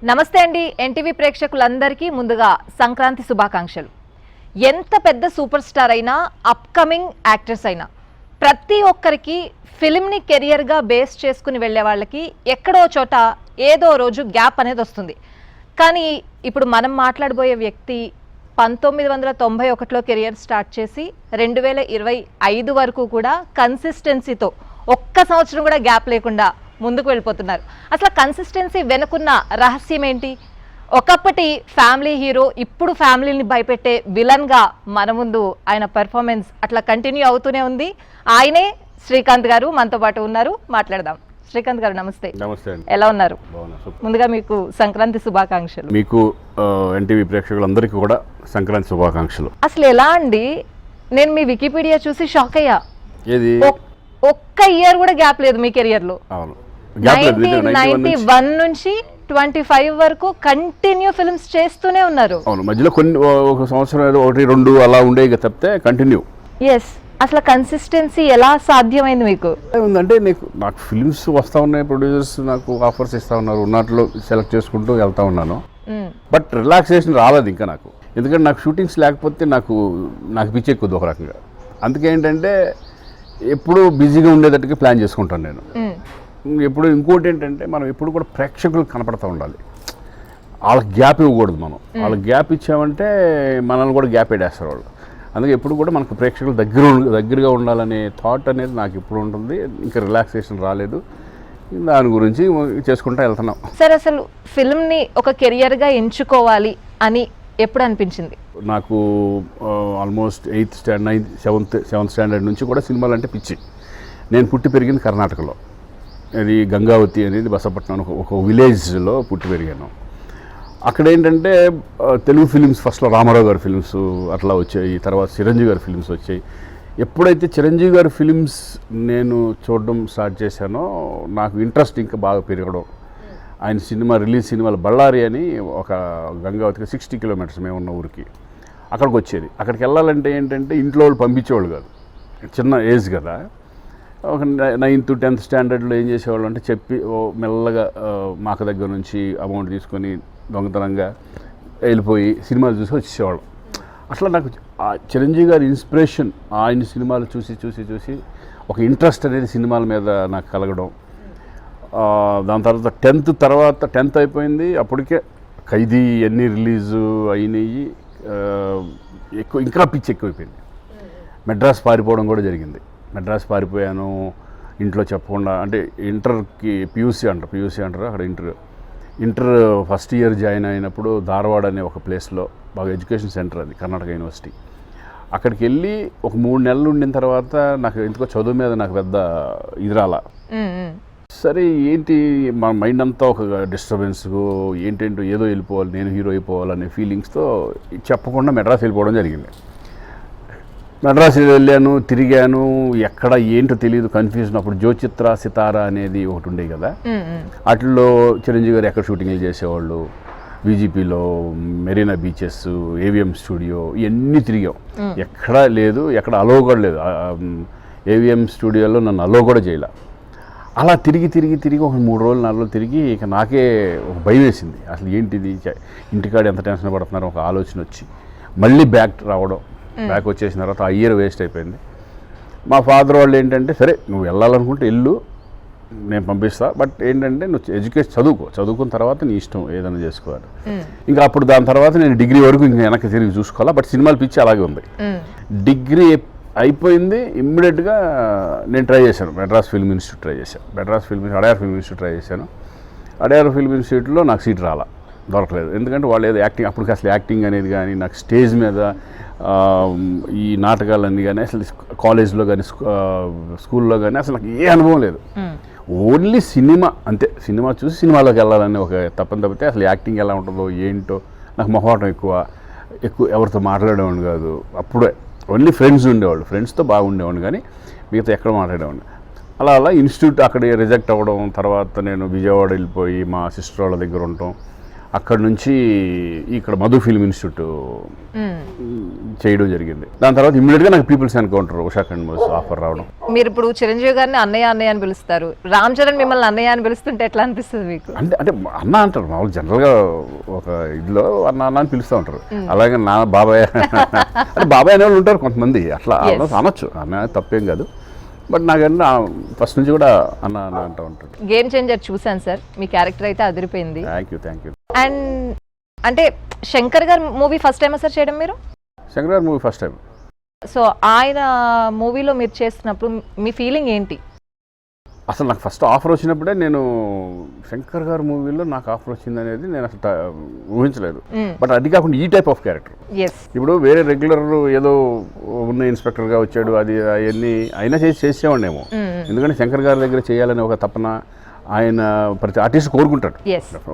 నమస్తే అండి ఎన్టీవీ ప్రేక్షకులందరికీ ముందుగా సంక్రాంతి శుభాకాంక్షలు. ఎంత పెద్ద సూపర్ స్టార్ అయినా అప్కమింగ్ యాక్టర్స్ అయినా ప్రతి ఒక్కరికి ఫిల్మ్ని కెరియర్గా బేస్ చేసుకుని వెళ్ళే వాళ్ళకి ఎక్కడో చోట ఏదో రోజు గ్యాప్ అనేది వస్తుంది. కానీ ఇప్పుడు మనం మాట్లాడబోయే వ్యక్తి 1991లో కెరియర్ స్టార్ట్ చేసి 2025 వరకు కూడా కన్సిస్టెన్సీతో ఒక్క సంవత్సరం కూడా గ్యాప్ లేకుండా ముందుకు వెళ్ళిపోతున్నారు. అసలు కన్సిస్టెన్సీ వెనుకున్న రహస్యం ఏంటి? ఒకప్పటి ఫ్యామిలీ హీరో, ఇప్పుడు ఫ్యామిలీని భయపెట్టే విలన్గా మన ముందు ఆయన పెర్ఫార్మెన్స్ అట్లా కంటిన్యూ అవుతూనే ఉంది. ఆయనే శ్రీకాంత్ గారు మనతో పాటు ఉన్నారు, మాట్లాడదాం. శ్రీకాంత్ గారు నమస్తే. నమస్తే అండి. ఎలా ఉన్నారు? ముందుగా మీకు సంక్రాంతి శుభాకాంక్షలు. మీకు ఎన్టీవీ ప్రేక్షకులందరికీ కూడా సంక్రాంతి శుభాకాంక్షలు. అసలు ఎలా అండి, నేను మీ వికీపీడియా చూసి షాక్ అయ్యా. ఏది ఒక్క ఇయర్ కూడా గ్యాప్ లేదు మీ కెరియర్ లో. అవును, 91 నుంచి 25 వరకు కంటిన్యూ ఫిల్మ్స్ చేస్తూనే ఉన్నారు. అవును, మధ్యలో కొన్ని ఒక సంవత్సరం ఏదో 1-2 అలా ఉండేవి తప్పితే కంటిన్యూ. ఎస్, అసలు కన్సిస్టెన్సీ ఎలా సాధ్యమైంది మీకు? ఏముందంటే నాకు ఫిల్మ్స్ వస్తూ ఉన్నాయి, ప్రొడ్యూసర్స్ నాకు ఆఫర్స్ ఇస్తూ ఉన్నారు, ఉన్నట్లో సెలెక్ట్ చేసుకుంటూ వెళ్తూ ఉన్నాను. బట్ రిలాక్సేషన్ రాలేదు ఇంకా నాకు. ఎందుకంటే నాకు షూటింగ్స్ లేకపోతే నాకు పిచ్చి ఎక్కువ ఒక రకంగా. అందుకే ఏంటంటే ఎప్పుడు బిజీగా ఉండేటట్టుగా ప్లాన్ చేసుకుంటాను నేను. ఎప్పుడు ఇంకోటి ఏంటంటే మనం ఎప్పుడు కూడా ప్రేక్షకులు కనపడుతూ ఉండాలి, వాళ్ళకి గ్యాప్ ఇవ్వకూడదు. మనం వాళ్ళకి గ్యాప్ ఇచ్చామంటే మనల్ని కూడా గ్యాప్ పెట్టేస్తారు వాళ్ళు. అందుకే ఎప్పుడు కూడా మనకు ప్రేక్షకులు దగ్గరగా ఉండాలనే థాట్ అనేది నాకు ఇప్పుడు ఉంటుంది. ఇంకా రిలాక్సేషన్ రాలేదు, దాని గురించి చేసుకుంటూ వెళ్తున్నాం. సార్, అసలు ఫిల్మ్ని ఒక కెరియర్గా ఎంచుకోవాలి అని ఎప్పుడు అనిపించింది? నాకు almost 8th standard 7th standard నుంచి కూడా సినిమాలు అంటే పిచ్చి. నేను పుట్టి పెరిగింది కర్ణాటకలో. అది గంగావతి అనేది బసపట్నం ఒక విలేజ్లో పుట్టి పెరిగాను. అక్కడ ఏంటంటే తెలుగు ఫిలిమ్స్ ఫస్ట్లో రామారావు గారి ఫిలిమ్స్ అట్లా వచ్చాయి, తర్వాత చిరంజీవి గారి ఫిలిమ్స్ వచ్చాయి. ఎప్పుడైతే చిరంజీవి గారి ఫిలిమ్స్ నేను చూడడం స్టార్ట్ చేశానో నాకు ఇంట్రెస్ట్ ఇంకా బాగా పెరగడం. ఆయన రిలీజ్ సినిమాలు బళ్ళారి అని ఒక గంగావతికి 60 కిలోమీటర్స్ మేము ఉన్న ఊరికి అక్కడికి వచ్చేది. అక్కడికి వెళ్ళాలంటే ఏంటంటే ఇంట్లో వాళ్ళు పంపించేవాళ్ళు కాదు, చిన్న ఏజ్ కదా. ఒక 9th 10th స్టాండర్డ్లో ఏం చేసేవాళ్ళు అంటే చెప్పి మెల్లగా మాకు దగ్గర నుంచి అమౌంట్ తీసుకొని దొంగతనంగా వెళ్ళిపోయి సినిమాలు చూసి వచ్చేవాళ్ళం. అట్లా నాకు చిరంజీవి గారి ఇన్స్పిరేషన్, ఆయన సినిమాలు చూసి చూసి చూసి ఒక ఇంట్రెస్ట్ అనేది సినిమాల మీద నాకు కలగడం. దాని తర్వాత 10th అయిపోయింది, అప్పటికే ఖైదీ అన్నీ రిలీజు అయినాయి. ఇంకా పిచ్చి ఎక్కువైపోయింది. మెడ్రాస్ పారిపోవడం కూడా జరిగింది. మెడ్రాస్ పారిపోయాను ఇంట్లో చెప్పకుండా. అంటే ఇంటర్కి పియూసీ అంటారు అక్కడ. ఇంటర్ ఫస్ట్ ఇయర్ జాయిన్ అయినప్పుడు ధారవాడ అనే ఒక ప్లేస్లో బాగా ఎడ్యుకేషన్ సెంటర్, అది కర్ణాటక యూనివర్సిటీ. అక్కడికి వెళ్ళి ఒక 3 నెలలు ఉండిన తర్వాత నాకు ఎందుకో చదువు మీద నాకు పెద్ద ఇదిరాలా. సరే ఏంటి మా మైండ్ అంతా ఒక డిస్టర్బెన్స్, ఏంటంటో ఏదో వెళ్ళిపోవాలి, నేను హీరో అయిపోవాలనే ఫీలింగ్స్తో చెప్పకుండా మెడ్రాస్ వెళ్ళిపోవడం జరిగింది. మెడ్రాస్ వెళ్ళాను, తిరిగాను, ఎక్కడ ఏంటో తెలియదు, కన్ఫ్యూజన్. అప్పుడు జ్యోచిత్ర సితారా అనేది ఒకటి ఉండేవి కదా, వాటిల్లో చిరంజీవి గారు ఎక్కడ షూటింగ్లు చేసేవాళ్ళు. బీజీపీలో మెరీనా బీచెస్, ఏవిఎం స్టూడియో, ఇవన్నీ తిరిగాం. ఎక్కడా లేదు, ఎక్కడ అలో కూడా లేదు. ఏవిఎం స్టూడియోలో నన్ను అలో కూడా చేయలే. అలా తిరిగి ఒక 3 రోజులు 4 రోజులు తిరిగి ఇక నాకే ఒక భయం వేసింది. అసలు ఏంటిది, ఇంటికాడ ఎంత టెన్షన్ పడుతున్నారో ఒక ఆలోచన వచ్చి మళ్ళీ బ్యాక్ రావడం. బ్యాక్ వచ్చేసిన తర్వాత ఆ ఇయర్ వేస్ట్ అయిపోయింది. మా ఫాదర్ వాళ్ళు ఏంటంటే, సరే నువ్వు వెళ్ళాలనుకుంటే వెళ్ళు, నేను పంపిస్తా, బట్ ఏంటంటే నువ్వు చదువుకున్న తర్వాత నీ ఇష్టం ఏదైనా చేసుకోవాలి. ఇంకా అప్పుడు దాని తర్వాత నేను డిగ్రీ వరకు ఇంకా వెనక్కి తిరిగి చూసుకోవాలా. బట్ సినిమాలు పిచ్చి అలాగే ఉంది. డిగ్రీ అయిపోయింది, ఇమ్మీడియట్గా నేను ట్రై చేశాను Madras film institute Adyar film institute try చేశాను. అడయార్ ఫిల్మ్ ఇన్స్టిట్యూట్లో నాకు సీట్ దొరకలేదు. ఎందుకంటే వాళ్ళు ఏదో యాక్టింగ్, అప్పటికి అసలు యాక్టింగ్ అనేది కానీ, నాకు స్టేజ్ మీద ఈ నాటకాలన్నీ కానీ, అసలు కాలేజ్లో కానీ స్కూల్లో కానీ అసలు నాకు ఏ అనుభవం లేదు. ఓన్లీ సినిమా అంతే. సినిమా చూసి సినిమాలోకి వెళ్ళాలని ఒక తప్పితే అసలు యాక్టింగ్ ఎలా ఉంటుందో ఏంటో నాకు మొహమాటం ఎక్కువ ఎవరితో మాట్లాడేవాడిని కాదు. అప్పుడే ఓన్లీ ఫ్రెండ్స్ ఉండేవాళ్ళు, ఫ్రెండ్స్తో బాగుండేవాడిని, కానీ మిగతా ఎక్కడ మాట్లాడేవాడిని. అలా ఇన్స్టిట్యూట్ అక్కడ రిజెక్ట్ అవ్వడం. తర్వాత నేను విజయవాడ వెళ్ళిపోయి మా సిస్టర్ వాళ్ళ దగ్గర ఉండటం. అక్కడ నుంచి ఇక్కడ మధు ఫిల్మ్ ఇన్స్టిట్యూట్ చేయడం జరిగింది. దాని తర్వాత ఇమ్మీడియట్గా నాకు పీపుల్స్ ఎన్కౌంటర్ ఉషా ఖండ్మోస్ ఆఫర్ రావడం. మీరు ఇప్పుడు చిరంజీవి గారిని అన్నయ్య అన్నయ్య అని పిలుస్తారు, రామ్ చరణ్ మిమ్మల్ని అన్నయ్య అని పిలుస్తుంటే ఎట్లా అనిపిస్తుంది మీకు? అంటే అంటే అన్న అంటారు మామూలు జనరల్గా ఒక ఇదిలో అన్న అన్న అని పిలుస్తూ ఉంటారు. అలాగే నా బాబాయ్ అంటే బాబాయ్ అనే వాళ్ళు ఉంటారు కొంతమంది, అట్లా అనొచ్చు, అన్న తప్పేం కాదు. బట్ నాకన్నా ఫస్ట్ నుంచి కూడా అన్న అన్న అంటూ ఉంటాడు. గేమ్ చేంజర్ చూసాను సార్, మీ క్యారెక్టర్ అయితే అదిరిపోయింది. Thank you. అండ్ అంటే శంకర్ గారు మూవీ ఫస్ట్ టైమా సార్ చేయడం మీరు? శంకర్ గారు మూవీ ఫస్ట్ టైం. సో ఆయన మూవీలో మీరు చేస్తున్నప్పుడు మీ ఫీలింగ్ ఏంటి? అసలు నాకు ఫస్ట్ ఆఫర్ వచ్చినప్పుడే నేను శంకర్ గారు మూవీలో నాకు ఆఫర్ వచ్చింది అనేది నేను అసలు ఊహించలేదు. బట్ అది కాకుండా ఈ టైప్ ఆఫ్ క్యారెక్టర్. ఇప్పుడు వేరే రెగ్యులర్ ఏదో ఉన్న ఇన్స్పెక్టర్గా వచ్చాడు, అది అవన్నీ అయినా చేసేవాడినేమో. ఎందుకంటే శంకర్ గారి దగ్గర చేయాలని ఒక తపన ఆయన ప్రతి ఆర్టిస్ట్ కోరుకుంటాడు.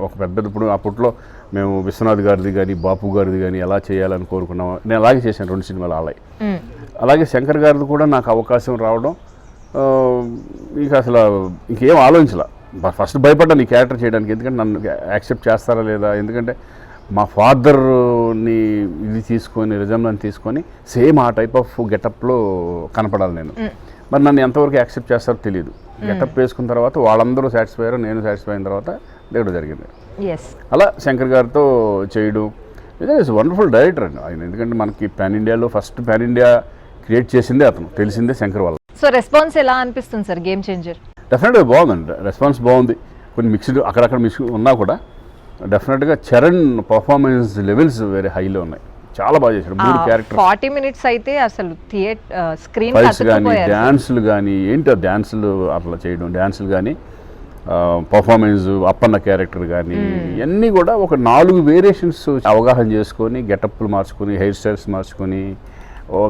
ఒక పెద్ద ఇప్పుడు అప్పట్లో మేము విశ్వనాథ్ గారిది కానీ బాపు గారిది కానీ ఎలా చేయాలని కోరుకున్నాము. నేను అలాగే చేశాను 2 సినిమాలు అలాగే శంకర్ గారిది కూడా నాకు అవకాశం రావడం ఇక అసలు ఇంకేం ఆలోచించాల. ఫస్ట్ భయపడ్డాను ఈ క్యారెక్టర్ చేయడానికి, ఎందుకంటే నన్ను యాక్సెప్ట్ చేస్తారా లేదా. ఎందుకంటే మా ఫాదర్ని ఇది తీసుకొని రిజంబ్లెన్స్ తీసుకొని సేమ్ ఆ టైప్ ఆఫ్ గెటప్లో కనపడాలి నేను. మరి నన్ను ఎంతవరకు యాక్సెప్ట్ చేస్తారో తెలియదు. గెటప్ వేసుకున్న తర్వాత వాళ్ళందరూ సాటిస్ఫై అయ్యారు, నేను సాటిస్ఫై అయిన తర్వాత దిగడం జరిగింది. అలా శంకర్ గారితో చేయడం ఇస్ వండర్ఫుల్ డైరెక్టర్ అండి ఆయన. ఎందుకంటే మనకి పాన్ ఇండియాలో ఫస్ట్ పాన్ ఇండియా క్రియేట్ చేసిందే అతను, తెలిసిందే శంకర్ వల్ల. సో రెస్పాన్స్ ఎలా అనిపిస్తుంది సార్ గేమ్ చేంజర్? డెఫినెట్గా బాగుందండి, రెస్పాన్స్ బాగుంది. కొన్ని మిక్స్డ్ అక్కడక్కడ మిక్స్ ఉన్నా కూడా డెఫినెట్గా చరణ్ పర్ఫార్మెన్స్ లెవెల్స్ వేరే హైలో ఉన్నాయి. చాలా బాగా చేశాడు. 3 క్యారెక్టర్ 40 minutes అయితే అసలు స్క్రీన్ ఫైట్స్ కానీ డ్యాన్సులు కానీ ఏంటో డ్యాన్సులు అట్లా చేయడం, డ్యాన్సులు కానీ పర్ఫార్మెన్స్ అప్పన్న క్యారెక్టర్ కానీ ఇవన్నీ కూడా ఒక 4 వేరియేషన్స్ అవగాహన చేసుకొని గెటప్లు మార్చుకొని హెయిర్ స్టైల్స్ మార్చుకొని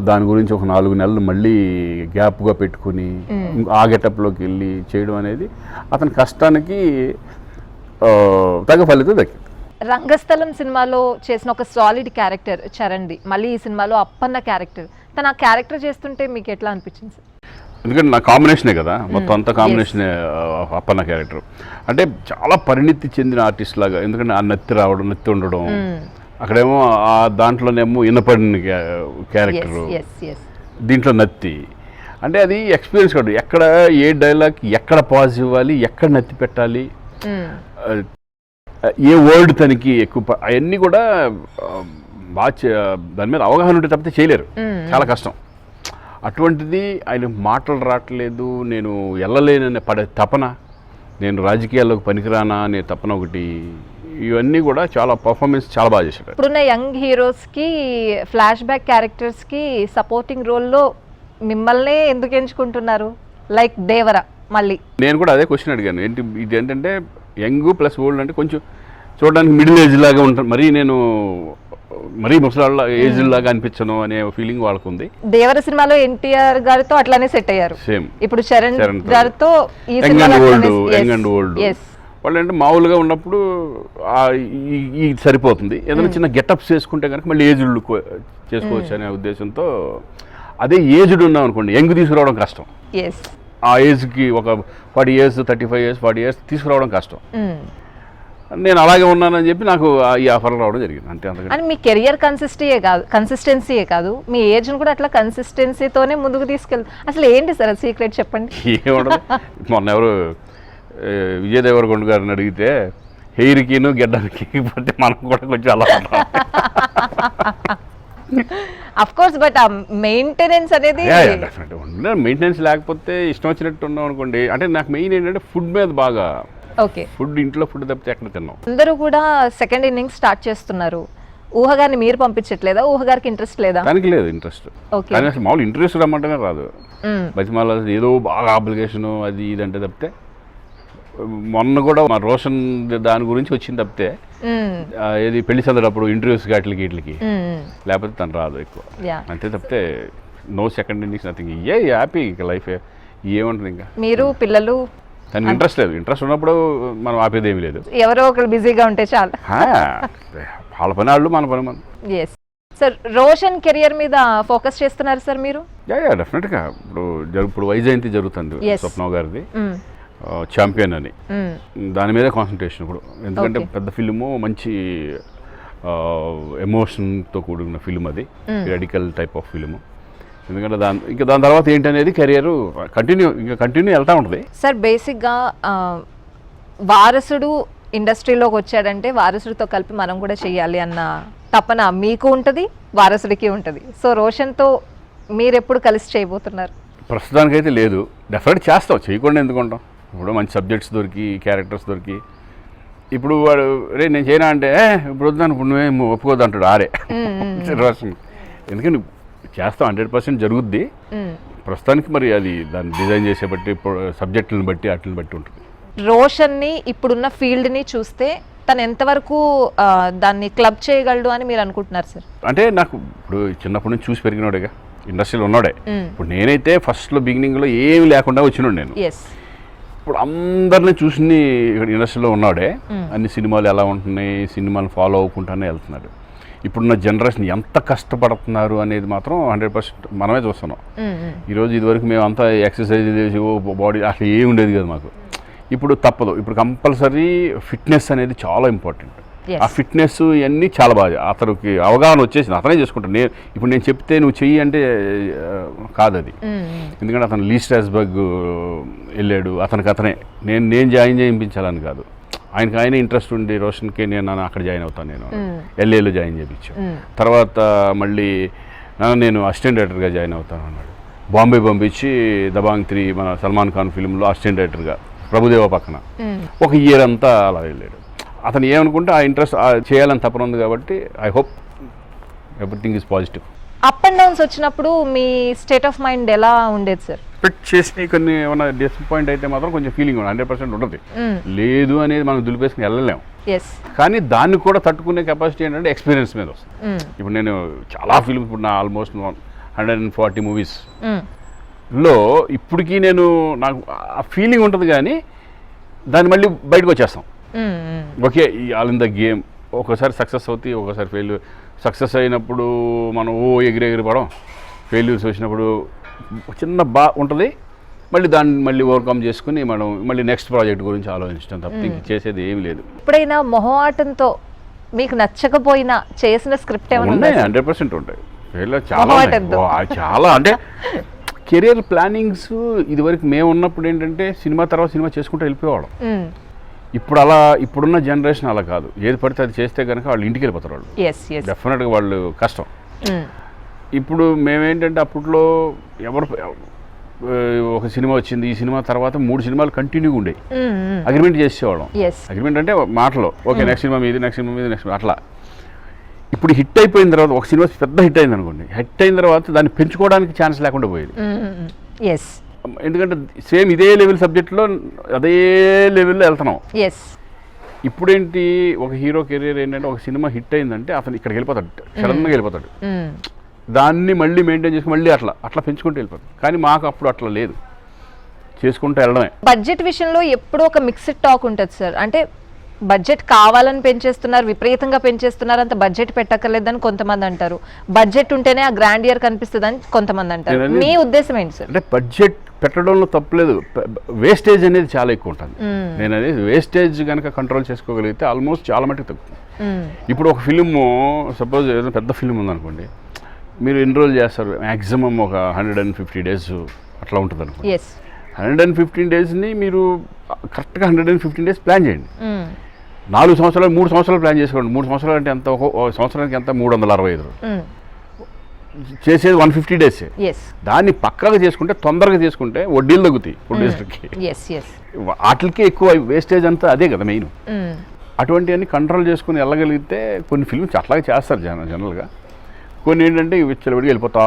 దాని గురించి ఒక 4 నెలలు మళ్ళీ గ్యాప్గా పెట్టుకుని ఆ గెటప్లోకి వెళ్ళి చేయడం అనేది అతని కష్టానికి తగ్గ ఫలితం దక్కింది. రంగస్థలం సినిమాలో చేసిన ఒక సాలిడ్ క్యారెక్టర్ చరణ్ది, మళ్ళీ ఈ సినిమాలో అప్పన్న క్యారెక్టర్. తన ఆ క్యారెక్టర్ చేస్తుంటే మీకు ఎట్లా అనిపించింది సార్? ఎందుకంటే నా కాంబినేషనే కదా, మొత్తం అంతా కాంబినేషనే అప్పన్న క్యారెక్టర్. అంటే చాలా పరిణితి చెందిన ఆర్టిస్ట్ లాగా, ఎందుకంటే ఆ నత్తి రావడం, నత్తి ఉండడం, అక్కడేమో ఆ దాంట్లోనేమో ఇనపడిన క్యారెక్టరు, దీంట్లో నత్తి. అంటే అది ఎక్స్పీరియన్స్ కాదు, ఎక్కడ ఏ డైలాగ్ ఎక్కడ పాజ్ ఇవ్వాలి, ఎక్కడ నత్తి పెట్టాలి, ఏ వర్డ్ తనకి ఎక్కువ, అవన్నీ కూడా బాగా దాని మీద అవగాహన ఉంటే తప్పితే చేయలేరు, చాలా కష్టం. అటువంటిది ఆయన మాటలు రావట్లేదు, నేను వెళ్ళలేననే పడే తపన, నేను రాజకీయాల్లోకి పనికిరానా అనే తపన ఒకటి, ఇవన్నీ కూడా చాలా పర్ఫార్మెన్స్ చాలా బాగా చేశాడు. ఇప్పుడున్న యంగ్ హీరోస్కి ఫ్లాష్ బ్యాక్ క్యారెక్టర్స్కి సపోర్టింగ్ రోల్లో మిమ్మల్నే ఎందుకు ఎంచుకుంటున్నారు? లైక్ దేవర. మళ్ళీ నేను కూడా అదే క్వశ్చన్ అడిగాను, ఏంటి ఇది ఏంటంటే యంగ్ ప్లస్ ఓల్డ్ అంటే కొంచెం చూడడానికి మిడిల్ ఏజ్ లాగా ఉంటాను, మరీ ముసలాళ్ళ ఏజ్ లాగా అనిపించను అనే ఫీలింగ్ వాళ్ళకు ఉంది. దేవర సినిమాలో ఎన్టీఆర్ గారితో అట్లానే సెట్ అయ్యారు, సేమ్ ఇప్పుడు చరణ్ గారితో యంగ్ అండ్ ఓల్డ్. వాళ్ళు అంటే మామూలుగా ఉన్నప్పుడు ఈ సరిపోతుంది, ఏదైనా చిన్న గెటప్స్ చేసుకుంటే కనుక మళ్ళీ ఏజ్డ్ చేసుకోవచ్చు అనే ఉద్దేశంతో. అదే ఏజ్డ్ ఉన్నాం అనుకోండి, యంగ్ తీసుకురావడం కష్టం. ఆ ఏజ్కి ఒక 40 years 35 years 40 years తీసుకురావడం కష్టం. నేను అలాగే ఉన్నానని చెప్పి నాకు ఈ ఆఫర్లు రావడం జరిగింది, అంతే. అంతకంటే మీ కెరియర్ కన్సిస్టెన్సీయే కాదు, మీ ఏజ్ని కూడా అట్లా కన్సిస్టెన్సీతోనే ముందుకు తీసుకెళ్తారు. అసలు ఏంటి సార్ సీక్రెట్ చెప్పండి? ఏముండదు, మొన్న ఎవరు విజయ్ దేవరకొండ గారిని అడిగితే హెయిర్కిను గెడ్డానికి పోతే మనం కూడా కొంచెం అలా అఫ్ కోర్స్, బట్ ఆ మెయింటెనెన్స్ అనేది మెయింటెనెన్స్ లేకపోతే ఇష్టం వచ్చినట్టు ఉన్నాం అనుకోండి. అంటే నాకు మెయిన్ ఏంటంటే ఫుడ్ మీద బాగా, ఫుడ్ ఇంట్లో ఫుడ్ తప్పితే ఎక్కడ తిన్నాం. అందరూ కూడా సెకండ్ ఇన్నింగ్స్ స్టార్ట్ చేస్తున్నారు, ఊహగారిని మీరు పంపించట్లేదా? ఊహగారికి ఇంట్రెస్ట్ లేదా? దానికి లేదు ఇంట్రెస్ట్, కానీ అసలు మామూలు ఇంట్రెస్ట్ రమ్మంటేనే రాదు. బతిమాల ఏదో బాగా అప్లికేషను అది ఇది అంటే తప్పితే, మొన్న కూడా మా రోషన్ దాని గురించి వచ్చింది తప్పితే, ఏది పెళ్లి చదివేటప్పుడు ఇంటర్వ్యూస్ వీటికి లేకపోతే తను రాదు ఎక్కువ, అంతే తప్పితే no second innings nothing. Happy ఇంకా లైఫ్ ఏముంటుంది. ఇంకా మీరు పిల్లలు తనకి ఇంట్రెస్ట్ లేదు, ఇంట్రెస్ట్ ఉన్నప్పుడు మనం ఆపేది ఏమీ లేదు, ఎవరో ఒకరు బిజీగా ఉంటే చాలు. వాళ్ళ పని వాళ్ళు, మన పని మనం. సార్ రోషన్ కెరియర్ మీద ఫోకస్ చేస్తున్నారు సార్ మీరు? డెఫినెట్గా. ఇప్పుడు వైజయంతి జరుగుతుంది స్వప్న గారిది, ఛాంపియన్ అని. దాని మీదే కాన్సన్ట్రేషన్ ఇప్పుడు, ఎందుకంటే పెద్ద ఫిల్ము, మంచి ఎమోషన్తో కూడిన ఫిల్మ్ అది, రెడికల్ టైప్ ఆఫ్ ఫిల్ము. ఎందుకంటే దాని తర్వాత ఏంటనేది కెరియర్ కంటిన్యూ వెళ్తూ ఉంటుంది. సార్ బేసిక్గా వారసుడు ఇండస్ట్రీలోకి వచ్చాడంటే వారసుడితో కలిపి మనం కూడా చెయ్యాలి అన్న తపన మీకు ఉంటుంది, వారసుడికి ఉంటుంది. సో రోషన్తో మీరు ఎప్పుడు కలిసి చేయబోతున్నారు? ప్రస్తుతానికైతే లేదు, డెఫినెట్ చేస్తాం, చేయకుండా ఎందుకుంటాం. ఇప్పుడు మంచి సబ్జెక్ట్స్ దొరికి, క్యారెక్టర్స్ దొరికి, ఇప్పుడు వాడు రే నేను చేయనా అంటే ఇప్పుడు వద్దాను, ఇప్పుడు నువ్వేం ఒప్పుకోద్దు అంటాడు ఆరే రోషన్. ఎందుకంటే చేస్తాం, 100% జరుగుద్ది. ప్రస్తుతానికి మరి అది దాన్ని డిజైన్ చేసే బట్టి, సబ్జెక్టులను బట్టి, వాటిని బట్టి ఉంటుంది. రోషన్ని ఇప్పుడున్న ఫీల్డ్ని చూస్తే తను ఎంతవరకు దాన్ని క్లబ్ చేయగలడు అని మీరు అనుకుంటున్నారు సార్? అంటే నాకు ఇప్పుడు చిన్నప్పటి నుంచి చూసి పెరిగినోడేగా, ఇండస్ట్రీలో ఉన్నాడే. ఇప్పుడు నేనైతే ఫస్ట్లో బిగినింగ్లో ఏమి లేకుండా వచ్చినాడు నేను. ఇప్పుడు అందరినీ చూసి ఇండస్ట్రీలో ఉన్నాడే, అన్ని సినిమాలు ఎలా ఉంటున్నాయి, సినిమాలు ఫాలో అవ్వకుండానే వెళ్తున్నాడు. ఇప్పుడున్న జనరేషన్ ఎంత కష్టపడుతున్నారు అనేది మాత్రం 100% మనమే చూస్తున్నాం. ఈరోజు ఇదివరకు మేము అంతా ఎక్సర్సైజ్ చేసి బాడీ అసలు ఏమి ఉండేది కదా మాకు. ఇప్పుడు తప్పదు, ఇప్పుడు కంపల్సరీ ఫిట్నెస్ అనేది చాలా ఇంపార్టెంట్. ఆ ఫిట్నెస్ ఇవన్నీ చాలా బాగా అతనికి అవగాహన వచ్చేసింది, అతనే చేసుకుంటాను. ఇప్పుడు నేను చెప్తే నువ్వు చెయ్యి అంటే కాదు అది. ఎందుకంటే అతను లీస్ట్ యాస్బర్గ్ వెళ్ళాడు, అతనే నేను జాయిన్ చేయించాలని కాదు, ఆయన ఇంట్రెస్ట్ ఉండి రోషన్కి నేను అక్కడ జాయిన్ అవుతాను, నేను LAలో జాయిన్ చేయించాను. తర్వాత మళ్ళీ నేను అసిస్టెంట్ డైరెక్టర్గా జాయిన్ అవుతాను అన్నాడు. బాంబే పంపించి దబాంగ్ 3 మన సల్మాన్ ఖాన్ ఫిల్మ్లో అసిస్టెంట్ డైరెక్టర్గా ప్రభుదేవ పక్కన ఒక ఇయర్ అంతా అలా వెళ్ళాడు. అతను ఏమనుకుంటే ఆ ఇంట్రెస్ట్ చేయాలని తపన ఉంది కాబట్టి I hope everything is positive. Up and downs వచ్చినప్పుడు మీ స్టేట్ ఆఫ్ మైండ్ ఎలా ఉండేది సార్? ఎక్స్పెక్ట్ చేసి కొన్ని ఏమైనా డిసప్పాయింట్ అయితే మాత్రం కొంచెం ఫీలింగ్ 100% ఉంటుంది. లేదు అనేది మనం దులిపేసుకుని వెళ్ళలేము, కానీ దాన్ని కూడా తట్టుకునే కెపాసిటీ ఏంటంటే ఎక్స్పీరియన్స్ మీద వస్తుంది. ఇప్పుడు నేను చాలా ఫిల్మ్స్, ఇప్పుడు నా ఆల్మోస్ట్ 140 మూవీస్ లో ఇప్పటికీ నాకు ఆ ఫీలింగ్ ఉంటుంది, కానీ దాన్ని మళ్ళీ బయటకు వచ్చేస్తాం. Okay, all in the game. ఒక్కోసారి సక్సెస్ అవుతాయి, ఒక్కోసారి ఫెయిల్యూర్. సక్సెస్ అయినప్పుడు మనం ఎగిరి పడం, ఫెయిల్యూర్స్ వచ్చినప్పుడు చిన్న ఉంటుంది, దాన్ని ఓవర్కమ్ చేసుకుని మనం మళ్ళీ నెక్స్ట్ ప్రాజెక్ట్ గురించి ఆలోచించడం తప్ప చేసేది ఏమి లేదు. ఎప్పుడైనా మొహమాటంతో మీకు నచ్చకపోయినా చేసిన స్క్రిప్ట్ ఏమైనా? 100% ఉంటాయి. చాలా అంటే కెరియర్ ప్లానింగ్స్ ఇదివరకు మేము ఉన్నప్పుడు ఏంటంటే సినిమా తర్వాత సినిమా చేసుకుంటూ వెళ్ళిపోయేవాళ్ళం. ఇప్పుడు ఇప్పుడున్న జనరేషన్ అలా కాదు, ఏది పడితే అది చేస్తే కనుక వాళ్ళు ఇంటికి వెళ్ళిపోతారు, వాళ్ళు డెఫినెట్గా వాళ్ళు కష్టం. ఇప్పుడు మేమేంటంటే అప్పట్లో ఒక సినిమా వచ్చింది, ఈ సినిమా తర్వాత 3 సినిమాలు కంటిన్యూగా ఉండేవి, అగ్రిమెంట్ చేసేవాళ్ళం. అగ్రిమెంట్ అంటే మాటలో ఓకే నెక్స్ట్ సినిమా మీది, నెక్స్ట్ సినిమా మీది, నెక్స్ట్ అట్లా. ఇప్పుడు హిట్ అయిపోయిన తర్వాత ఒక సినిమా పెద్ద హిట్ అయింది అనుకోండి, హిట్ అయిన తర్వాత దాన్ని పెంచుకోవడానికి ఛాన్స్ లేకుండా పోయేది. ఎందుకంటే సేమ్ ఇదే లెవెల్ సబ్జెక్ట్లో అదే లెవెల్లో వెళ్తున్నాం. ఇప్పుడేంటి, ఒక హీరో కెరీర్ ఏంటంటే ఒక సినిమా హిట్ అయిందంటే అతను ఇక్కడికి వెళ్ళిపోతాడు, సడన్గా వెళ్ళిపోతాడు, దాన్ని మళ్ళీ మెయింటైన్ చేసుకుని మళ్ళీ అట్లా పెంచుకుంటూ వెళ్ళిపోతాడు. కానీ మాకు అప్పుడు అట్లా లేదు, చేసుకుంటూ వెళ్ళడమే. బడ్జెట్ విషయంలో ఎప్పుడూ ఒక మిక్స్డ్ టాక్ ఉంటుంది సార్. అంటే బడ్జెట్ కావాలని పెంచేస్తున్నారు, విపరీతంగా పెంచేస్తున్నారు, అంత బడ్జెట్ పెట్టక్కర్లేదని కొంతమంది అంటారు, బడ్జెట్ ఉంటేనే ఆ గ్రాండ్ ఇయర్ కనిపిస్తుంది అని కొంతమంది అంటారు. మీ ఉద్దేశం ఏంటి సార్? అంటే బడ్జెట్ పెట్టడంలో తప్పలేదు, వేస్టేజ్ అనేది చాలా ఎక్కువ ఉంటుంది. నేను అనేది వేస్టేజ్ కనుక కంట్రోల్ చేసుకోగలిగితే ఆల్మోస్ట్ చాలా మటుకు తగ్గుతుంది. ఇప్పుడు ఒక ఫిలిము సపోజ్ ఏదైనా పెద్ద ఫిలిం ఉందనుకోండి, మీరు ఎన్రోల్ చేస్తారు మ్యాక్సిమం ఒక 150 days అట్లా ఉంటుంది అనుకోండి. 115 daysని మీరు కరెక్ట్గా 115 days ప్లాన్ చేయండి. 4 సంవత్సరాలు 3 సంవత్సరాలు ప్లాన్ చేసుకోండి. 3 సంవత్సరాలు అంటే ఎంత, ఒక సంవత్సరానికి ఎంత 365 చేసేది 150 days. దాన్ని పక్కాగా చేసుకుంటే, తొందరగా చేసుకుంటే వడ్డీలు తగ్గుతాయి ప్రొడ్యూసర్కి. వాటికి ఎక్కువ వేస్టేజ్ అంతా అదే కదా మెయిన్. అటువంటివన్నీ కంట్రోల్ చేసుకుని వెళ్ళగలిగితే కొన్ని ఫిల్మ్స్ అట్లాగే చేస్తారు జనరల్గా. కొన్ని ఏంటంటే విచ్చలవిడిగా వెళ్ళిపోతా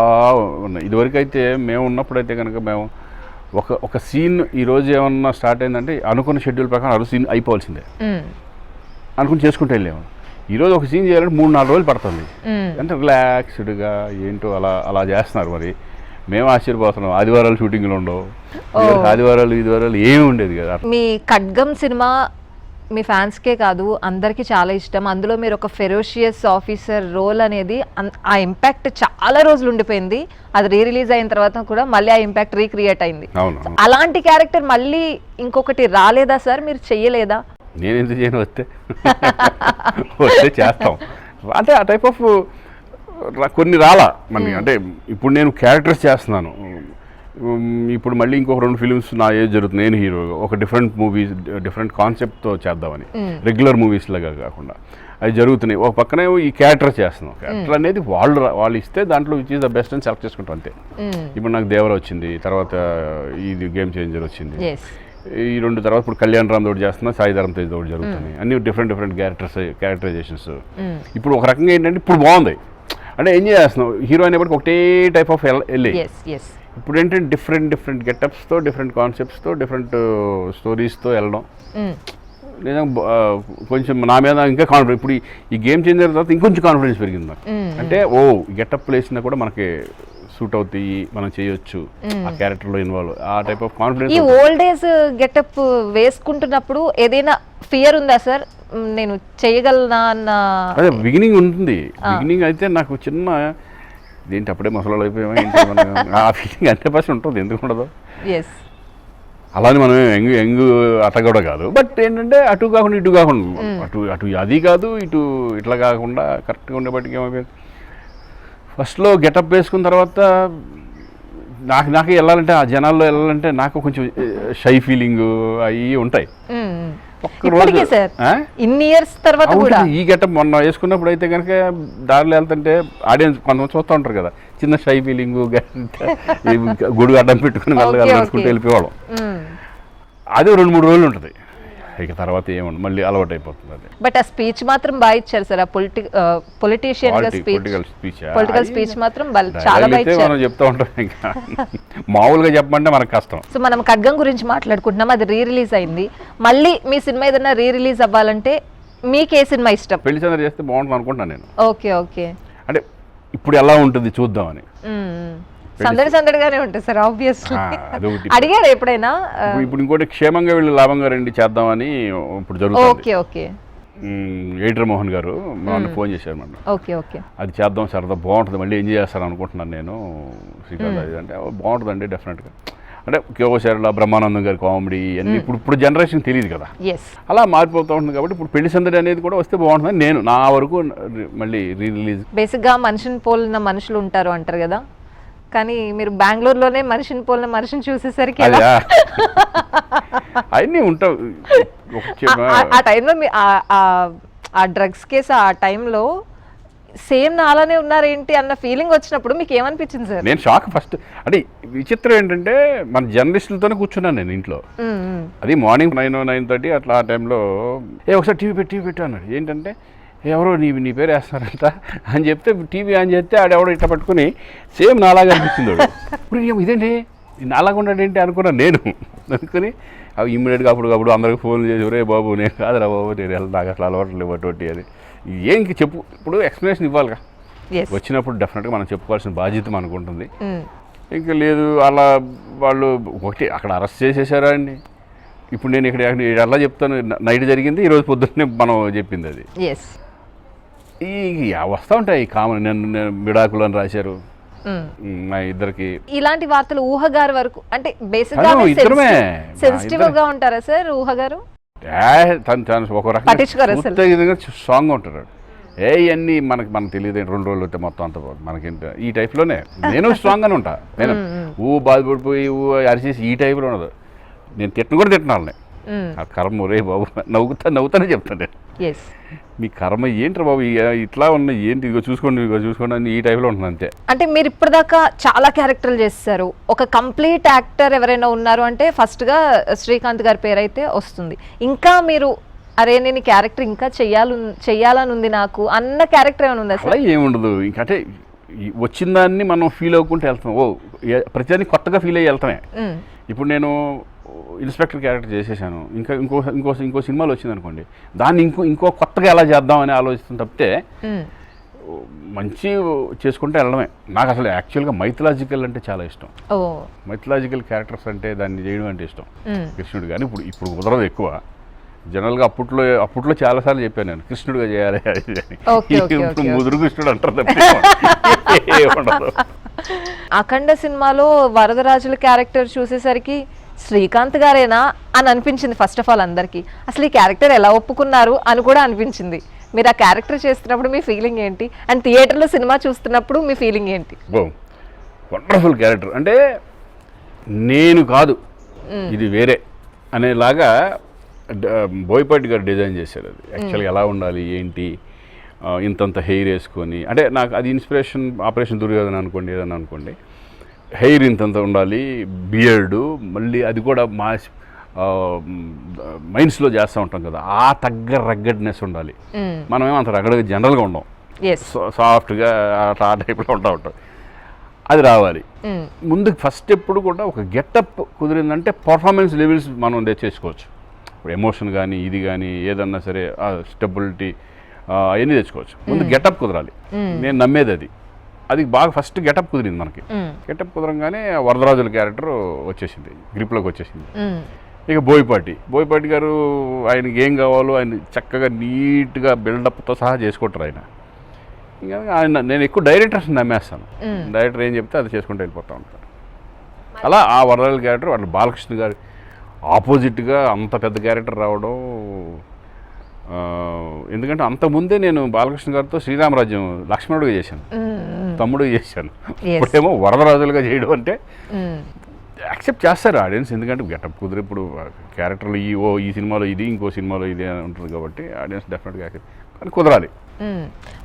ఉన్నాయి. ఇదివరకు అయితే మేము ఉన్నప్పుడైతే కనుక మేము ఒక సీన్ ఈరోజు ఏమన్నా స్టార్ట్ అయిందంటే అనుకున్న షెడ్యూల్ ప్రకారం సీన్ అయిపోవాల్సిందే అనుకుని చేసుకుంటూ వెళ్ళాము. ఈరోజు ఒక సీన్ చేయాలంటే 3-4 రోజులు పడుతుంది. అంటే రిలాక్స్డ్గా ఏంటో అలా చేస్తున్నారు. మరి మేము ఆశ్చర్యపోతున్నాం. ఆదివారాలు షూటింగ్లు ఉండవు, ఆదివారాలు ఏమి ఉండేది కదా. మీ ఖడ్గం సినిమా మీ ఫ్యాన్స్కే కాదు అందరికీ చాలా ఇష్టం. అందులో మీరు ఒక ఫెరోషియస్ ఆఫీసర్ రోల్ అనేది ఆ ఇంపాక్ట్ చాలా రోజులు ఉండిపోయింది. అది రిలీజ్ అయిన తర్వాత కూడా మళ్ళీ ఆ ఇంపాక్ట్ రీక్రియేట్ అయింది. అలాంటి క్యారెక్టర్ మళ్ళీ ఇంకొకటి రాలేదా సార్, మీరు చెయ్యలేదా? నేను ఎందుకు చేయను, వస్తే చేస్తాం. అంటే ఆ టైప్ ఆఫ్ కొన్ని రాలా మనకి. అంటే ఇప్పుడు నేను క్యారెక్టర్స్ చేస్తున్నాను, ఇప్పుడు మళ్ళీ ఇంకొక 2 ఫిలిమ్స్ నా ఏజ్ జరుగుతుంది, నేను హీరో, ఒక డిఫరెంట్ మూవీస్ డిఫరెంట్ కాన్సెప్ట్తో చేద్దామని, రెగ్యులర్ మూవీస్ లాగా కాకుండా అవి జరుగుతున్నాయి. ఒక పక్కనే ఈ క్యారెక్టర్ చేస్తున్నాం. క్యారెక్టర్ అనేది వాళ్ళు ఇస్తే దాంట్లో విచ్ ఈస్ ద బెస్ట్ అని సెలెక్ట్ చేసుకుంటాం అంతే. ఇప్పుడు నాకు దేవర వచ్చింది, తర్వాత ఇది గేమ్ చేంజర్ వచ్చింది, ఈ 2 తర్వాత ఇప్పుడు కళ్యాణ్ రామ్ తోటి చేస్తున్నా, సాయిధరం తేజ్ తోటి జరుగుతున్నాయి. అన్ని డిఫరెంట్ క్యారెక్టరైజేషన్స్. ఇప్పుడు ఒక రకంగా ఏంటంటే ఇప్పుడు బాగుంది అంటే ఎంజాయ్ చేస్తున్నాం. హీరో అనేప్పటికి ఒకటే టైప్ ఆఫ్ వెళ్ళి, ఇప్పుడు ఏంటంటే డిఫరెంట్ గెటప్స్తో, డిఫరెంట్ కాన్సెప్ట్స్తో, డిఫరెంట్ స్టోరీస్తో వెళ్ళడం నిజంగా కొంచెం నా మీద ఇంకా కాన్ఫిడెన్స్. ఇప్పుడు ఈ గేమ్ చేంజర్ తర్వాత ఇంకొంచెం కాన్ఫిడెన్స్ పెరిగింది నాకు. అంటే గెటప్ వేసినా కూడా మనకి సూట్ అవుతాయి, మనం చేయొచ్చు, ఆ క్యారెక్టర్లో ఇన్వాల్వ్, ఆ టైప్ ఆఫ్ కాన్ఫిడెన్స్. ఈ ఓల్డ్ ఏజ్ గెటప్ వేసుకుంటున్నప్పుడు ఏదైనా ఫియర్ ఉందా సార్, నేను చేయగలనా అన్న? అదే బిగినింగ్ ఉంటుంది. బిగినింగ్ అయితే నాకు చిన్న ఇదేంటి అప్పుడే ముసలాళ్ళు అయిపోయామా ఏంటి, ఆ ఫీలింగ్ 100% ఉంటుంది, ఎందుకు ఉండదు. అలానే మనం యంగ్ అట్ట కూడా కాదు, బట్ ఏంటంటే అటు కాకుండా ఇటు కాకుండా, అటు అది కాదు ఇటు ఇట్లా కాకుండా కరెక్ట్గా ఉండేపటికి ఏమైపోయింది. ఫస్ట్లో గెటప్ వేసుకున్న తర్వాత నాకు వెళ్ళాలంటే, ఆ జనాల్లో వెళ్ళాలంటే నాకు కొంచెం షై ఫీలింగ్ అవి ఉంటాయి. ఇన్ని ఇయర్స్ తర్వాత కూడా ఈ గెటప్ మొన్న వేసుకున్నప్పుడు అయితే కనుక దారిలో వెళ్తుంటే ఆడియన్స్ కొంతమంది చూస్తూ ఉంటారు కదా, చిన్న షై ఫీలింగ్, గుడి అడ్డం పెట్టుకుని వెళ్ళుకుంటూ వెళ్ళిపోవడం. అది 2-3 రోజులు ఉంటుంది, ఇక తర్వాత ఏముంది మళ్ళీ అలవాటు అయిపోతుంది. అది బట్ ఆ స్పీచ్ మాత్రం బాగా ఇచ్చారు సార్, ఆ పొలిటీషియన్ పొలిటికల్ స్పీచ్ మాత్రం చాలా బాగా ఇచ్చారు. మనం చెప్తూ ఉంటాం, ఇంకా మామూలుగా చెప్పమంటే మనకు కష్టం. సో మనం ఖడ్గం గురించి మాట్లాడుకుంటున్నాం, అది రిలీజ్ అయింది. మళ్ళీ మీ సినిమా ఏదైనా రిలీజ్ అవ్వాలంటే మీకు ఏ సినిమా ఇష్టం? పెళ్లి చంద్ర చేస్తే బాగుంటుంది అనుకుంటున్నాను నేను. ఓకే అంటే ఇప్పుడు ఎలా ఉంటుంది చూద్దామని. సందడిగానే ఉంటుంది సార్, ఆబ్వియస్లీ. అడిగారు ఎప్పుడైనా? ఇప్పుడు ఇంకోటి క్షేమంగా వెళ్ళి లాభంగా రండి చేద్దామని ఇప్పుడు జరుగుతుంది. ఓకే ఎడిటర్ మోహన్ గారు నన్ను ఫోన్ చేశారు మన, అది చేద్దాం సరదా బాగుంటుంది, మళ్ళీ ఎంజాయ్ చేస్తాను అనుకుంటున్నాను నేను శ్రీకాంత్. అది అంటే బాగుంటుందండి డెఫినెట్గా. అంటే కేవశారుల బ్రహ్మానందం గారి కామెడీ అన్ని ఇప్పుడు జనరేషన్ తెలియదు కదా, అలా మారిపోతూ ఉంటుంది. కాబట్టి ఇప్పుడు పెళ్లి సందడి అనేది కూడా వస్తే బాగుంటుంది నేను నా వరకు మళ్ళీ రిలీజ్. బేసిక్గా మనిషిని పోలిన మనుషులు ఉంటారు అంటారు కదా, కానీ మీరు బెంగళూరులోనే మనిషిని పోలిన మనిషిని చూసేసరికి అవన్నీ ఉంటావు. ఆ టైంలో ఆ డ్రగ్స్ కేసు ఆ టైంలో సేమ్ నాలానే ఉన్నారేంటి అన్న ఫీలింగ్ వచ్చినప్పుడు మీకు ఏమనిపించింది సార్? నేను షాక్ ఫస్ట్. అంటే విచిత్రం ఏంటంటే మన జర్నలిస్టులతోనే కూర్చున్నాను నేను ఇంట్లో. అది మార్నింగ్ 9:30 అట్లా ఆ టైంలో ఒకసారి టీవీ పెట్టు అన్నాడు. ఏంటంటే ఎవరో నీ పేరు వేస్తున్నారంట అని చెప్తే టీవీ ఆన్ చేస్తే ఆడెవడో ఇట్లా పట్టుకుని సేమ్ నాలాగా అనిపించింది. ఇప్పుడు ఇదేంటి నాలాగా ఉన్నాడు ఏంటి అనుకున్నాను నేను. అనుకుని అవి ఇమ్మీడియట్గా అప్పుడు అందరికి ఫోన్ చేసి, ఒరే బాబు నేను కాదురా బాబు, నేను నాకు అసలు అలవాటు లేవు అటువంటి అని. ఏం చెప్పు, ఇప్పుడు ఎక్స్ప్లెనేషన్ ఇవ్వాలిగా, వచ్చినప్పుడు డెఫినెట్గా మనం చెప్పుకోవాల్సిన బాధ్యత మనకు ఉంటుంది. ఇంకా లేదు అలా వాళ్ళు ఒకటి అక్కడ అరెస్ట్ చేసేసారా అండి. ఇప్పుడు నేను ఇక్కడ అలా చెప్తాను, నైట్ జరిగింది, ఈరోజు పొద్దున్నే మనం చెప్పింది. అది ఈ వస్తూ ఉంటాయి కామన్. నేను విడాకులు అని రాశారు మా ఇద్దరికి. ఇలాంటి వార్తలు ఊహ గారి వరకు అంటే బేసిక్ గా సెన్సిటివ్ గా ఉంటారా సార్ ఊహ గారు? ఒక రకంగా స్ట్రాంగ్ ఉంటారు. ఇవన్నీ మనకు తెలియదు, 2 రోజులు అయితే మొత్తం అంత మనకి ఈ టైప్లోనే నేను స్ట్రాంగ్గానే ఉంటా. నేను బాధపడిపోయి అరిచేసి ఈ టైప్లో ఉండదు. నేను తిట్టను కూడా తిట్టినాలని, ఆ కర్మ రే బాబు నవ్వుతానే చెప్తాను నేను. మీ కర్మ ఏంటి బాబు ఇట్లా ఉన్నాయి ఏంటి, ఇగో చూసుకోండి అని ఈ టైప్లో ఉంటుంది అంతే. అంటే మీరు ఇప్పటిదాకా చాలా క్యారెక్టర్లు చేస్తారు, ఒక కంప్లీట్ యాక్టర్ ఎవరైనా ఉన్నారు అంటే ఫస్ట్గా శ్రీకాంత్ గారి పేరు అయితే వస్తుంది. ఇంకా మీరు అరే నేను క్యారెక్టర్ ఇంకా చెయ్యాలని ఉంది నాకు అన్న క్యారెక్టర్ ఏమైనా ఉందా సార్? ఏముండదు, ఇంకంటే వచ్చిన దాన్ని మనం ఫీల్ అవ్వకుంటే వెళ్తాం. ప్రతిదాన్ని కొత్తగా ఫీల్ అయ్యి వెళ్తామే. ఇప్పుడు నేను ఇన్స్పెక్టర్ క్యారెక్టర్ చేసేసాను, ఇంకో సినిమాలో వచ్చింది అనుకోండి, దాన్ని ఇంకో కొత్తగా ఎలా చేద్దామని ఆలోచిస్తాను తప్పితే మంచి చేసుకుంటే వెళ్ళడమే. నాకు అసలు యాక్చువల్గా మైథలాజికల్ అంటే చాలా ఇష్టం. మైథలాజికల్ క్యారెక్టర్స్ అంటే దాన్ని చేయడం అంటే ఇష్టం. కృష్ణుడు కానీ ఇప్పుడు కుదరదు ఎక్కువ, జనరల్గా అప్పట్లో చాలాసార్లు చెప్పాను నేను కృష్ణుడిగా చేయాలి అది అని. ఓకే, ఓకే, ఇప్పుడు ఓకే. ముదురు కృష్ణుడు అంటారు తప్ప ఏముండదు. అఖండ సినిమాలో వరదరాజుల క్యారెక్టర్ చూసేసరికి శ్రీకాంత్ గారేనా అని అనిపించింది ఫస్ట్ ఆఫ్ ఆల్ అందరికీ. అసలు ఈ క్యారెక్టర్ ఎలా ఒప్పుకున్నారు అని కూడా అనిపించింది. మీరు ఆ క్యారెక్టర్ చేస్తున్నప్పుడు మీ ఫీలింగ్ ఏంటి, అండ్ థియేటర్లో సినిమా చూస్తున్నప్పుడు మీ ఫీలింగ్ ఏంటి? Wonderful character. అంటే నేను కాదు ఇది వేరే అనేలాగా బోయపాటి గారు డిజైన్ చేశారు. అది యాక్చువల్గా ఎలా ఉండాలి ఏంటి, ఇంతంత హెయిర్ వేసుకొని, అంటే నాకు అది ఇన్స్పిరేషన్ ఆపరేషన్ దుర్యోధన అనుకోండి, ఏదన్నా అనుకోండి, హెయిర్ ఇంతంత ఉండాలి, బియర్డు, మళ్ళీ అది కూడా మా మైండ్స్లో చేస్తూ ఉంటాం కదా, ఆ తగ్గ రగ్గడ్నెస్ ఉండాలి. మనమేమో అంత రగ్గడగా జనరల్గా ఉండం, సాఫ్ట్గా ఆ టైప్లో ఉంటాం. అది రావాలి. ముందుకు ఫస్ట్ ఎప్పుడు కూడా ఒక గెటప్ కుదిరిందంటే పర్ఫార్మెన్స్ లెవెల్స్ మనం తెచ్చేసుకోవచ్చు. ఇప్పుడు ఎమోషన్ కానీ ఇది కానీ ఏదన్నా సరే స్టెబిలిటీ అవన్నీ తెచ్చుకోవచ్చు. ముందు గెటప్ కుదరాలి. నేను నమ్మేది అది బాగా ఫస్ట్ గెటప్ కుదిరింది మనకి. గెటప్ కుదరంగానే వరదరాజుల క్యారెక్టర్ వచ్చేసింది, గ్రిప్లోకి వచ్చేసింది. ఇక బోయపాటి గారు ఆయనకి ఏం కావాలో ఆయన చక్కగా నీట్గా బిల్డప్తో సహా చేసుకుంటారు ఆయన. ఇంకా ఆయన నేను ఎక్కువ డైరెక్టర్స్ నమ్మేస్తాను. డైరెక్టర్ ఏం చెప్తే అది చేసుకుంటూ వెళ్ళిపోతూ ఉంటారు. అలా ఆ వరదరాజుల క్యారెక్టర్ వాళ్ళు బాలకృష్ణ గారు ఆపోజిట్గా అంత పెద్ద క్యారెక్టర్ రావడం, ఎందుకంటే అంతకుముందే నేను బాలకృష్ణ గారితో శ్రీరామరాజ్యం లక్ష్మణుడిగా చేశాను, తమ్ముడిగా చేశాను. ఇప్పుడేమో వరదరాజులుగా చేయడం అంటే యాక్సెప్ట్ చేస్తారు ఆడియన్స్, ఎందుకంటే గెటప్ కుదిరి ఇప్పుడు క్యారెక్టర్లు ఈ సినిమాలో ఇది, ఇంకో సినిమాలో ఇది అని ఉంటుంది కాబట్టి ఆడియన్స్ డెఫినెట్గా యాక్సెప్ట్, కానీ కుదరాలి.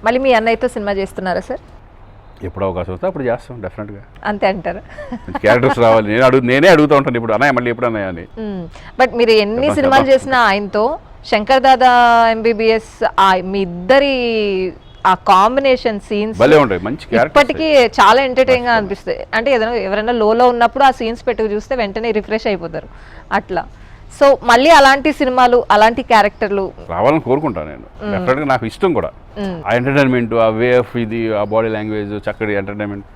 మళ్ళీ మీ అన్నయ్యతో సినిమా చేస్తున్నారా సార్? ఎప్పుడు అవకాశం వస్తే అప్పుడు చేస్తాం డెఫినెట్గా. అంతే అంటారు? క్యారెక్టర్స్ రావాలి, నేనే అడుగుతూ ఉంటాను ఇప్పుడు అన్నయ్య మళ్ళీ ఎప్పుడు అన్నయ్య అని. బట్ మీరు ఎన్ని సినిమాలు చేసినా ఆయనతో శంకర్ దాదా MBBS మీ ఇద్దరి ఆ కాంబినేషన్ సీన్స్ భలే ఉంటాయి, మంచి ఇప్పటికీ చాలా ఎంటర్టైన్ గా అనిపిస్తాయి. అంటే ఏదైనా ఎవరైనా లోలో ఉన్నప్పుడు ఆ సీన్స్ పెట్టుకు చూస్తే వెంటనే రిఫ్రెష్ అయిపోతారు అట్లా. సో మళ్ళీ అలాంటి సినిమాలు, అలాంటి క్యారెక్టర్లు రావాలని కోరుకుంటాను నేను. డెఫినెట్గా నాకు ఇష్టం కూడా ఆ ఎంటర్టైన్మెంట్, ఆ వే ఆఫ్ ఇది, ఆ బాడీ లాంగ్వేజ్, చక్కటి ఎంటర్టైన్మెంట్,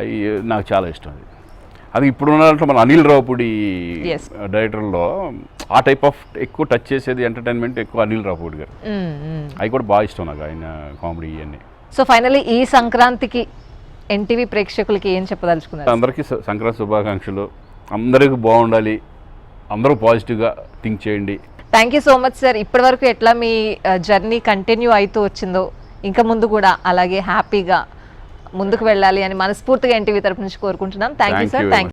అవి నాకు చాలా ఇష్టం. అది ఇప్పుడు ఉన్నట్టు మన అనిల్ రావుపూడి డైరెక్టర్లో ఆ టైప్ ఆఫ్ ఎక్కువ టచ్ చేసేది ఎంటర్టైన్మెంట్ ఎక్కువ అనిల్ రావుపూడి గారు. అవి కూడా బాగా ఇష్టం నాకు, ఆయన కామెడీ ఇవన్నీ. సో ఫైనల్లీ ఈ సంక్రాంతికి NTV ప్రేక్షకులకి ఏం చెప్పదలుచుకున్నారు? అందరికీ సంక్రాంతి శుభాకాంక్షలు. అందరికీ బాగుండాలి, అందరూ పాజిటివ్గా థింక్ చేయండి. Thank you so much sir. ఇప్పటి వరకు ఎట్లా మీ జర్నీ కంటిన్యూ అవుతూ వచ్చిందో ఇంకా ముందు కూడా అలాగే హ్యాపీగా ముందుకు వెళ్ళాలి అని మనస్ఫూర్తిగా NTV తరపు నుంచి కోరుకుంటున్నాం. Thank you sir. థ్యాంక్